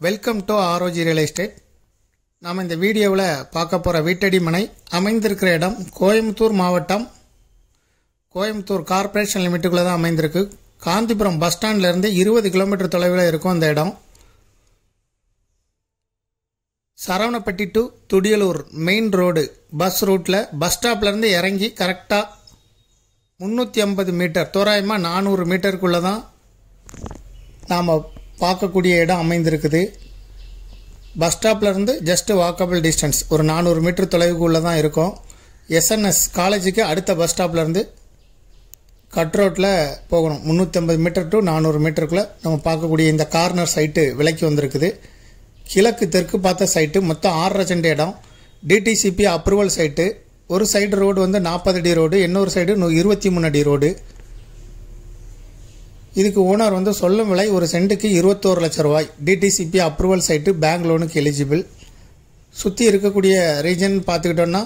Welcome to ஆரோஜி real estate. நாம் இந்த வீடியோவில் பார்க்க போகிற வீட்டடி மனை அமைந்திருக்கிற இடம் கோயம்புத்தூர் மாவட்டம், கோயம்புத்தூர் கார்ப்பரேஷன் லிமிட்டுக்குள்ளே தான் அமைந்திருக்கு. காந்திபுரம் பஸ் ஸ்டாண்ட்லேருந்து 20 கிலோமீட்டர் தொலைவில் இருக்கும் அந்த இடம். Saravanapatti to Thudiyalur main road bus ரூட்டில் பஸ் ஸ்டாப்லேருந்து இறங்கி கரெக்டாக 350 மீட்டர், தோராயமாக 400 மீட்டருக்குள்ளே தான் நாம் பார்க்கக்கூடிய இடம் அமைந்திருக்குது. பஸ் ஸ்டாப்லேருந்து ஜஸ்ட் வாக்கபிள் டிஸ்டன்ஸ், ஒரு 400 மீட்டர் தொலைவுக்குள்ளே தான் இருக்கும். எஸ்என்எஸ் காலேஜுக்கு அடுத்த பஸ் ஸ்டாப்லேருந்து கட் ரோட்டில் போகணும். 350 மீட்டர் டு 400 மீட்டருக்குள்ளே நம்ம பார்க்கக்கூடிய இந்த கார்னர் சைட்டு விலைக்கு வந்திருக்குது. கிழக்கு தெற்கு பார்த்த சைட்டு, மொத்தம் 6.5 சென்ட் இடம். DTCP approval site. ஒரு சைடு ரோடு வந்து 40 அடி ரோடு, இன்னொரு சைடு 23 அடி ரோடு. இதுக்கு ஓனர் வந்து சொல்லும் விலை ஒரு சென்ட்டுக்கு 21 லட்சம் ரூபாய். டிடிசிபி அப்ரூவல் சைட்டு, பேங்க் லோனுக்கு எலிஜிபிள். சுற்றி இருக்கக்கூடிய ரீஜன் பார்த்துக்கிட்டோன்னா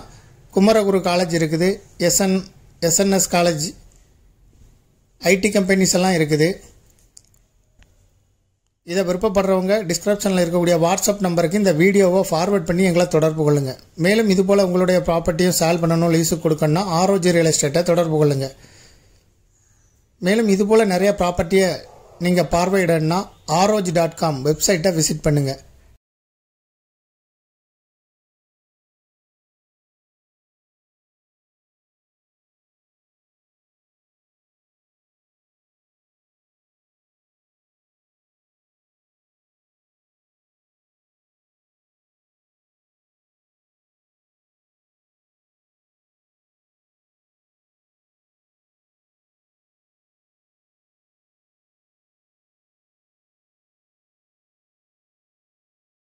குமரகுரு காலேஜ் இருக்குது, எஸ்என்எஸ் காலேஜ், ஐடி கம்பெனிஸ் எல்லாம் இருக்குது. இதை விருப்பப்படுறவங்க டிஸ்கிரிப்ஷனில் இருக்கக்கூடிய வாட்ஸ்அப் நம்பருக்கு இந்த வீடியோவை ஃபார்வர்ட் பண்ணி எங்களை தொடர்பு கொள்ளுங்கள். மேலும் இதுபோல் உங்களுடைய ப்ராப்பர்ட்டியும் சேல் பண்ணணும், லீஸுக்கு கொடுக்கணும்னா ஆரோஜி ரியல் எஸ்டேட்டை தொடர்பு கொள்ளுங்கள். மேலும் இதுபோல் நிறைய ப்ராப்பர்ட்டியை நீங்கள் பார்வையிடணும்னா ROG.com வெப்சைட்டை விசிட் பண்ணுங்கள்.